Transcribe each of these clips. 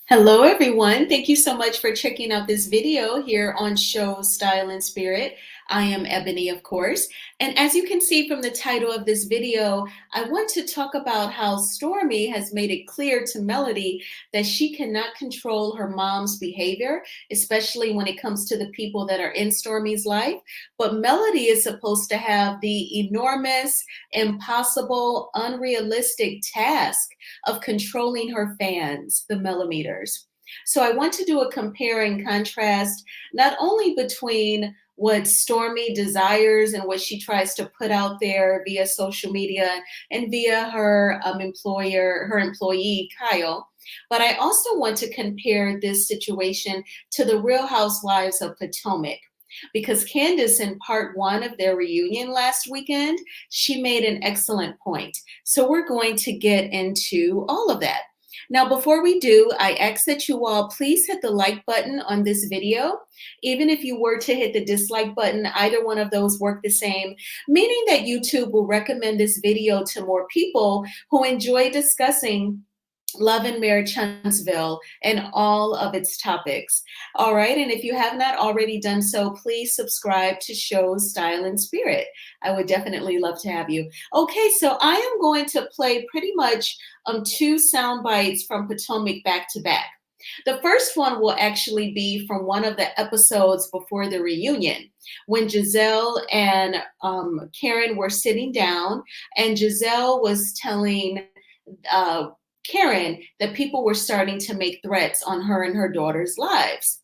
Hello, everyone. Thank you so much for checking out this video here on Show Style and Spirit. I am Ebony, of course. And as you can see from the title of this video, I want to talk about how Stormi has made it clear to Melody that she cannot control her mom's behavior, especially when it comes to the people that are in Stormi's life. But Melody is supposed to have the enormous, impossible, unrealistic task of controlling her fans, the Melometers. So I want to do a compare and contrast, not only between what Stormi desires and what she tries to put out there via social media and via her her employee, Kyle, but I also want to compare this situation to the Real Housewives of Potomac. Because Candace, in part one of their reunion last weekend, she made an excellent point. So we're going to get into all of that. Now, before we do, I ask that you all please hit the like button on this video. Even if you were to hit the dislike button, either one of those work the same, meaning that YouTube will recommend this video to more people who enjoy discussing Love and Marriage Huntsville and all of its topics. All right, and if you have not already done so, please subscribe to Show Style and Spirit. I would definitely love to have you. Okay, so I am going to play pretty much two sound bites from Potomac back to back. The first one will actually be from one of the episodes before the reunion, when Giselle and Karen were sitting down, and Giselle was telling Karen that people were starting to make threats on her and her daughter's lives.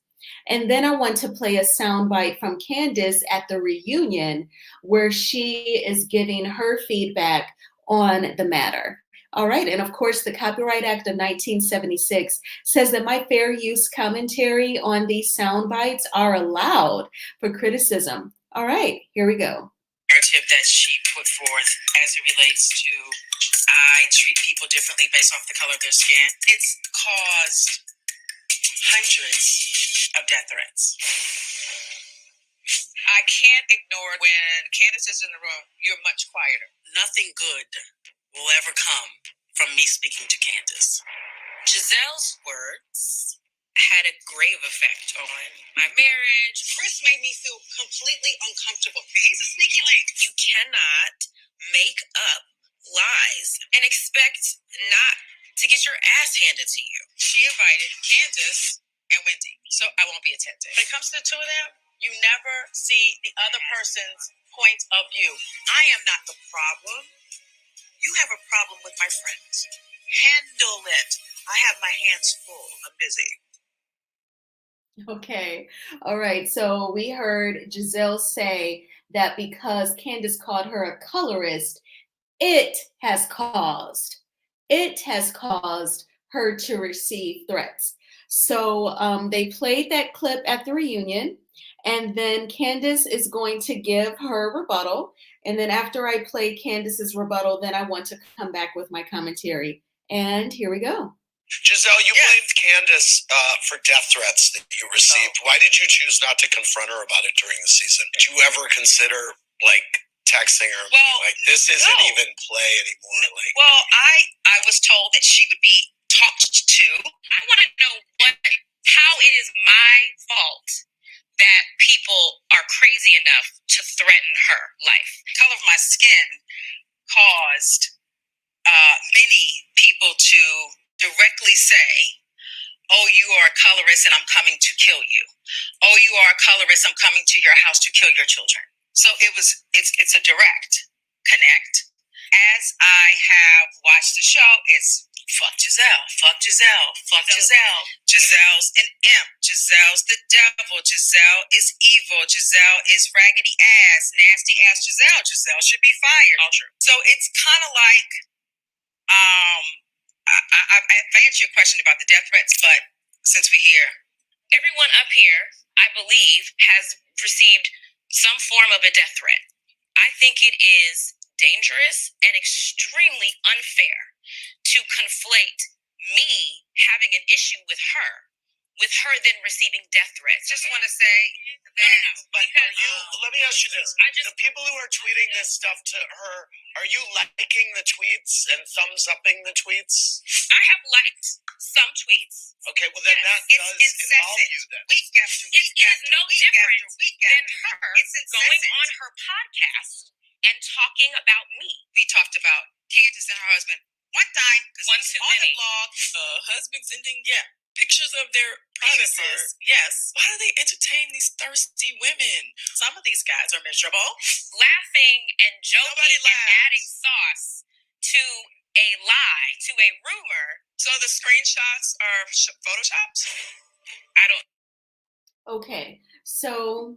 And then I want to play a soundbite from Candace at the reunion where she is giving her feedback on the matter. All right, and of course, the Copyright Act of 1976 says that my fair use commentary on these sound bites are allowed for criticism. All right, here we go. Narrative that she put forth as it relates to I treat people differently based off the color of their skin. It's caused hundreds of death threats. I can't ignore when Candace is in the room, you're much quieter. Nothing good will ever come from me speaking to Candace. Giselle's words had a grave effect on my marriage. Chris made me feel completely uncomfortable. He's a sneaky link. You cannot make up lies and expect not to get your ass handed to you. She invited Candace and Wendy, so I won't be attentive. When it comes to the two of them, you never see the other person's point of view. I am not the problem. You have a problem with my friends. Handle it. I have my hands full. I'm busy. Okay. All right. So we heard Giselle say that because Candace called her a colorist, it has caused her to receive threats. So they played that clip at the reunion, and then Candace is going to give her rebuttal. And then after I play Candace's rebuttal, then I want to come back with my commentary. And here we go. Giselle, you blamed Candace for death threats that you received. Why did you choose not to confront her about it during the season? Did you ever consider, texting her? This isn't even play anymore. I was told that she would be talked to. I want to know how it is my fault that people are crazy enough to threaten her life. The color of my skin caused many people to directly say, oh, you are a colorist and I'm coming to kill you. Oh, you are a colorist, I'm coming to your house to kill your children. So it's a direct connect. As I have watched the show, it's fuck Giselle, fuck Giselle, fuck Giselle. Giselle's an imp. Giselle's the devil. Giselle is evil. Giselle is raggedy ass, nasty ass Giselle. Giselle should be fired. All true. So it's kind of like, I answered your question about the death threats, but since we're here, everyone up here, I believe, has received some form of a death threat. I think it is dangerous and extremely unfair to conflate me having an issue with her then receiving death threats. Just want to say that. But let me ask you this. The people who are tweeting this stuff to her, are you liking the tweets and thumbs upping the tweets? I have liked some tweets Okay, well then that It's does involve incessant. you then. Week after week It is after no week different after week than after week. her It's going incessant. on her podcast and talking about me. We talked about Candace and her husband one time because One too on many. the blog. Husbands sending pictures of their penises. Yes. Why do they entertain these thirsty women? Some of these guys are miserable. Laughing and joking Nobody and laughs. adding sauce to a lie, to a rumor. So the screenshots are photoshopped? I don't. Okay, so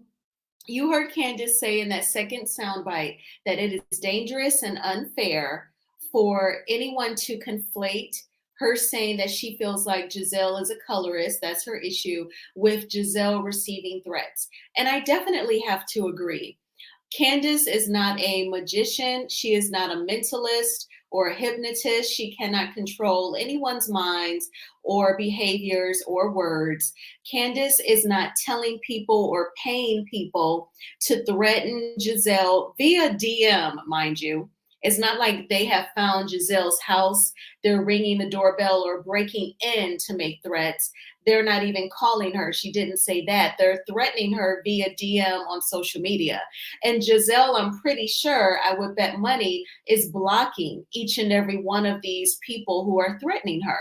you heard Candace say in that second soundbite that it is dangerous and unfair for anyone to conflate her saying that she feels like Giselle is a colorist, that's her issue, with Giselle receiving threats. And I definitely have to agree. Candace is not a magician. She is not a mentalist or a hypnotist. She cannot control anyone's minds or behaviors or words. Candace is not telling people or paying people to threaten Giselle via DM, mind you. It's not like they have found Giselle's house, they're ringing the doorbell or breaking in to make threats. They're not even calling her. She didn't say that. They're threatening her via DM on social media. And Giselle, I'm pretty sure, I would bet money, is blocking each and every one of these people who are threatening her.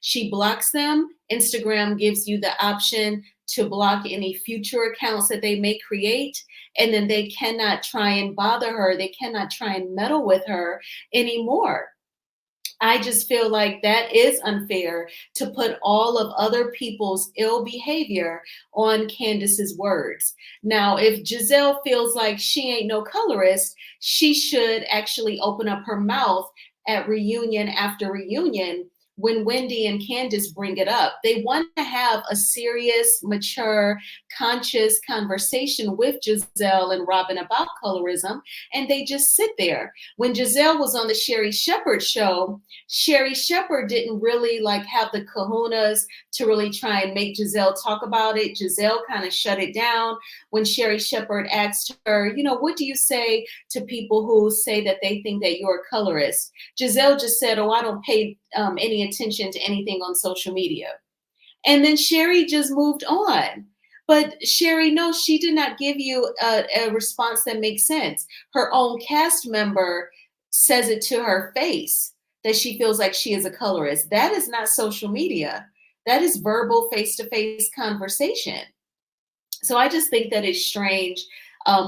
She blocks them. Instagram gives you the option to block any future accounts that they may create. And then they cannot try and bother her. They cannot try and meddle with her anymore. I just feel like that is unfair to put all of other people's ill behavior on Candace's words. Now, if Giselle feels like she ain't no colorist, she should actually open up her mouth at reunion after reunion when Wendy and Candace bring it up. They want to have a serious, mature, conscious conversation with Giselle and Robin about colorism, and they just sit there. When Giselle was on the Sherry Shepherd show, Sherry Shepherd didn't really like have the kahunas to really try and make Giselle talk about it. Giselle kind of shut it down when Sherry Shepherd asked her, what do you say to people who say that they think that you're a colorist? Giselle just said, oh, I don't pay any attention to anything on social media. And then Sherry just moved on. But Sherry, no, she did not give you a response that makes sense. Her own cast member says it to her face that she feels like she is a colorist. That is not social media. That is verbal face-to-face conversation. So I just think that it's strange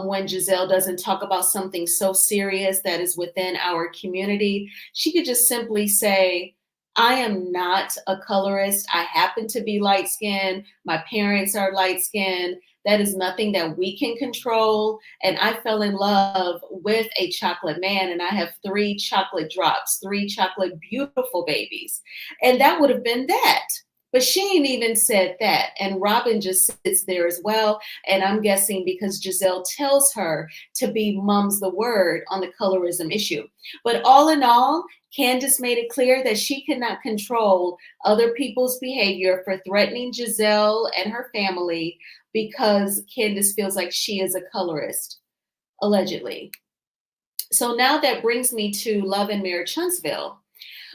when Giselle doesn't talk about something so serious that is within our community. She could just simply say, I am not a colorist. I happen to be light skinned. My parents are light skinned. That is nothing that we can control. And I fell in love with a chocolate man, and I have 3 chocolate drops, 3 chocolate beautiful babies. And that would have been that. But she ain't even said that. And Robin just sits there as well. And I'm guessing because Giselle tells her to be mum's the word on the colorism issue. But all in all, Candace made it clear that she cannot control other people's behavior for threatening Giselle and her family because Candace feels like she is a colorist, allegedly. So now that brings me to Love and Marriage Huntsville,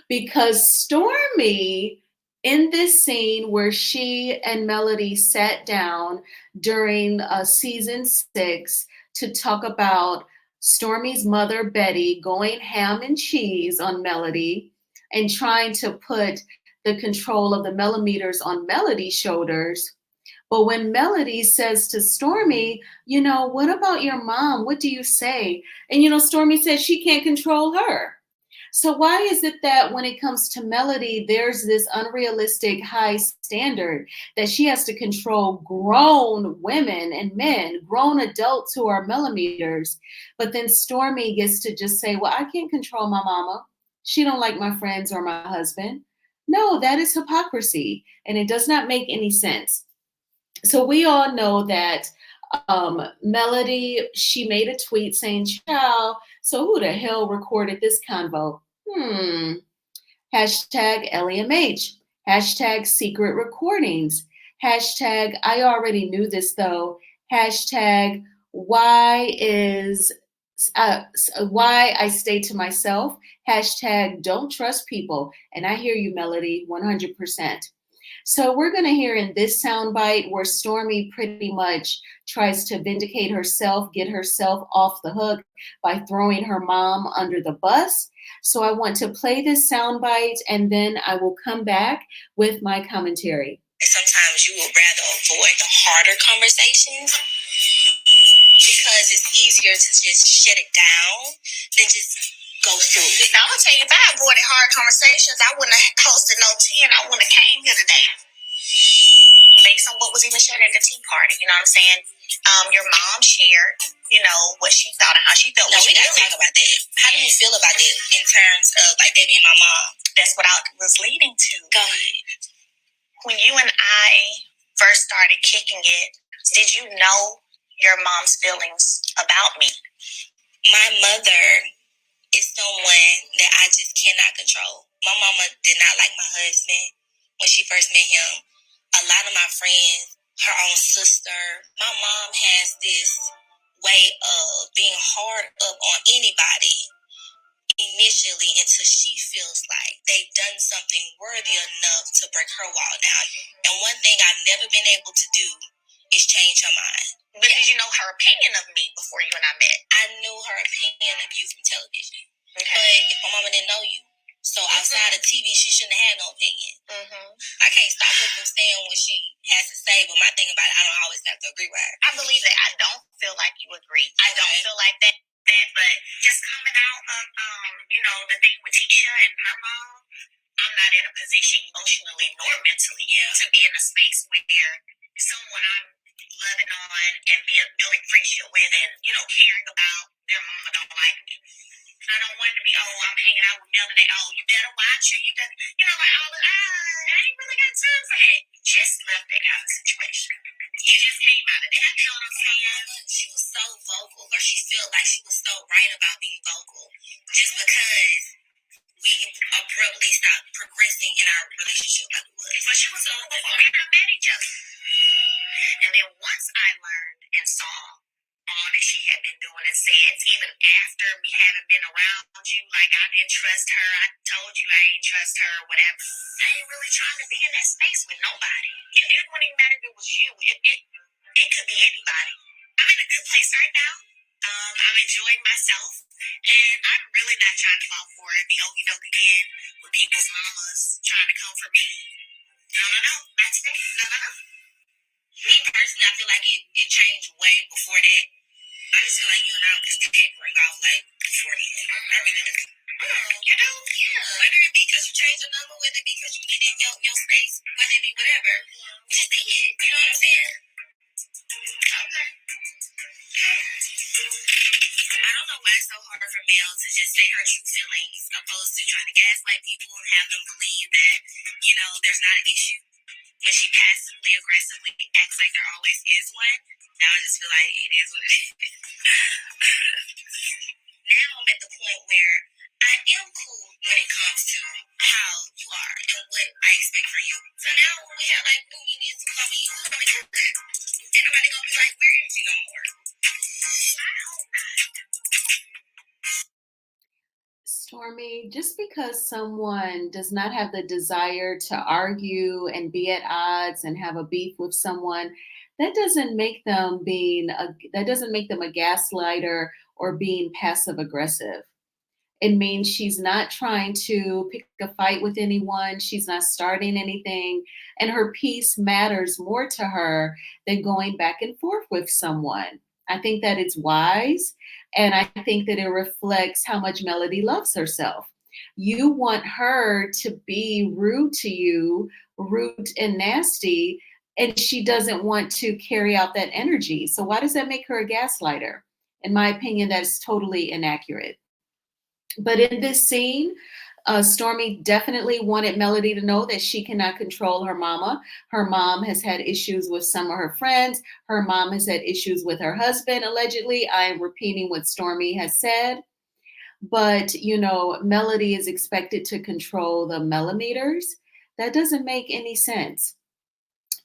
because Stormi, in this scene where she and Melody sat down during season 6 to talk about Stormi's mother, Betty, going ham and cheese on Melody and trying to put the control of the Melometers on Melody's shoulders. But when Melody says to Stormi, what about your mom? What do you say? And, Stormi says she can't control her. So why is it that when it comes to Melody, there's this unrealistic high standard that she has to control grown women and men, grown adults who are Melometers, but then Stormi gets to just say, well, I can't control my mama. She don't like my friends or my husband. No, that is hypocrisy, and it does not make any sense. So we all know that Melody, she made a tweet saying, child, so who the hell recorded this convo? Hashtag LEMH. Hashtag secret recordings. Hashtag I already knew this though. Hashtag why I stay to myself. Hashtag don't trust people. And I hear you, Melody, 100%. So we're going to hear in this soundbite where Stormi pretty much tries to vindicate herself, get herself off the hook by throwing her mom under the bus. So I want to play this soundbite and then I will come back with my commentary. Sometimes you would rather avoid the harder conversations because it's easier to just shut it down than just go through it. Now, I'm going to tell you, if I avoided hard conversations, I wouldn't have hosted no tea and I wouldn't have came here today. Based on what was even shared at the tea party, you know what I'm saying? Your mom shared, what she thought and how she felt. No, we got to talk about that. How do you feel about that in terms of, like, baby and my mom? That's what I was leading to. Go ahead. When you and I first started kicking it, did you know your mom's feelings about me? My mother is someone that I just cannot control. My mama did not like my husband when she first met him. A lot of my friends, her own sister, my mom has this way of being hard up on anybody initially until she feels like they've done something worthy enough to break her wall down. And one thing I've never been able to do is change her mind. But did you know her opinion of me before you and I met? I knew her opinion of you from television. Okay. But if my mama didn't know you, so outside of TV, she shouldn't have had no opinion. I can't stop her from saying what she has to say, but my thing about it, I don't always have to agree with her. I believe that. I don't feel like you agree. I don't feel like that, but just coming out of, the thing with Tisha and her mom, I'm not in a position emotionally nor mentally to be in a space where someone I'm loving on and building friendship with and, caring about their mama don't like me. I don't want to be, I'm hanging out with Melody. You better watch her. You better, like all the, I ain't really got time for that. Just left that kind of situation. You just came out of that. You know what I'm saying? She was so vocal, or she felt like she was so right about being vocal. Just because we abruptly stopped progressing in our relationship like we was. But she was so vocal. We never met each other. And then once I learned and saw all that she had been doing and said, even after me having been around you, like I didn't trust her, I told you I ain't trust her, whatever. I ain't really trying to be in that space with nobody. It wouldn't even matter if it was you. It could be anybody. I'm in a good place right now. I'm enjoying myself. And I'm really not trying to fall for it, be okey doke again with people's mamas trying to come for me. No, not today. No. Me personally, I feel like it changed way before that. I just feel like you and I was tapering off like before then. I really do. You do? Yeah. Whether it be because you changed your number, whether it be because you get in your space, whether it be whatever. We just did. You know what I'm saying? Okay. I don't know why it's so hard for Mel to just say her true feelings opposed to trying to gaslight people and have them believe that, there's not an issue. When she passively aggressively acts like there always is one, now I just feel like it is what it is. Now I'm at the point where I am cool when it comes to how you are and what I expect from you. So now when we have like movie to call me good. Ain't nobody gonna be like, we're into no more. I hope not. Stormi, just because someone does not have the desire to argue and be at odds and have a beef with someone, that doesn't make them a gaslighter or being passive aggressive. It means she's not trying to pick a fight with anyone. She's not starting anything. And her peace matters more to her than going back and forth with someone. I think that it's wise. And I think that it reflects how much Melody loves herself. You want her to be rude to you, rude and nasty, and she doesn't want to carry out that energy. So why does that make her a gaslighter? In my opinion, that's totally inaccurate. But in this scene, Stormi definitely wanted Melody to know that she cannot control her mama. Her mom has had issues with some of her friends. Her mom has had issues with her husband, allegedly. I am repeating what Stormi has said. But, Melody is expected to control the Melometers. That doesn't make any sense.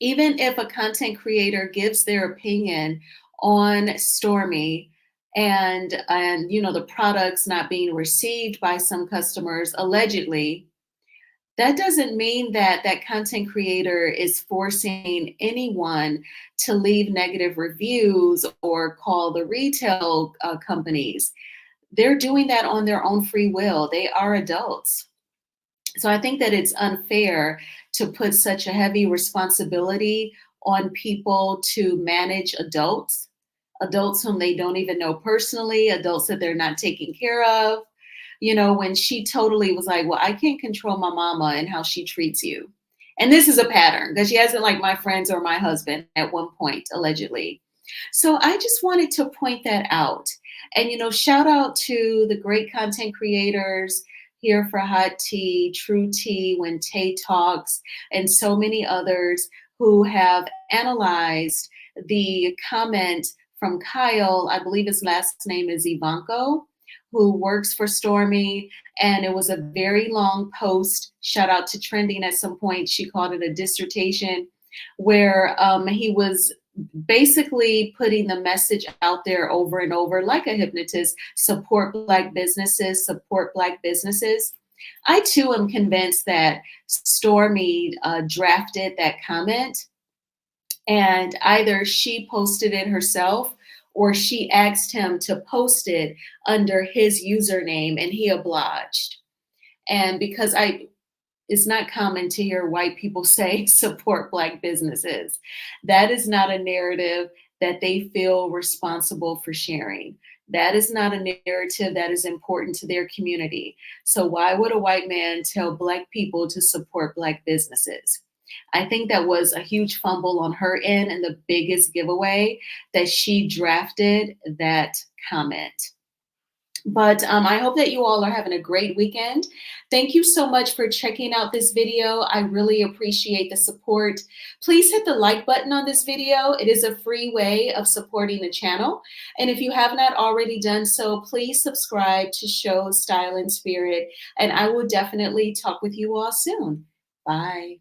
Even if a content creator gives their opinion on Stormi, and the products not being received by some customers allegedly, That doesn't mean that that content creator is forcing anyone to leave negative reviews or call the retail companies. They're doing that on their own free will. They are adults. So I think that it's unfair to put such a heavy responsibility on people to manage adults, adults whom they don't even know personally, adults that they're not taking care of. When she totally was like, well, I can't control my mama and how she treats you. And this is a pattern because she hasn't liked my friends or my husband at one point, allegedly. So I just wanted to point that out. And, shout out to the great content creators here for Hot Tea, True Tea, When Tay Talks, and so many others who have analyzed the comment from Kyle. I believe his last name is Ivanko, who works for Stormi. And it was a very long post. Shout out to Trending at some point. She called it a dissertation, where he was basically putting the message out there over and over like a hypnotist: support Black businesses, support Black businesses. I too am convinced that Stormy drafted that comment, and either she posted it herself or she asked him to post it under his username and he obliged. And because it's not common to hear white people say support Black businesses. That is not a narrative that they feel responsible for sharing. That is not a narrative that is important to their community. So why would a white man tell Black people to support Black businesses? I think that was a huge fumble on her end and the biggest giveaway that she drafted that comment. But I hope that you all are having a great weekend. Thank you so much for checking out this video. I really appreciate the support. Please hit the like button on this video. It is a free way of supporting the channel. And if you have not already done so, please subscribe to Show Style and Spirit. And I will definitely talk with you all soon. Bye.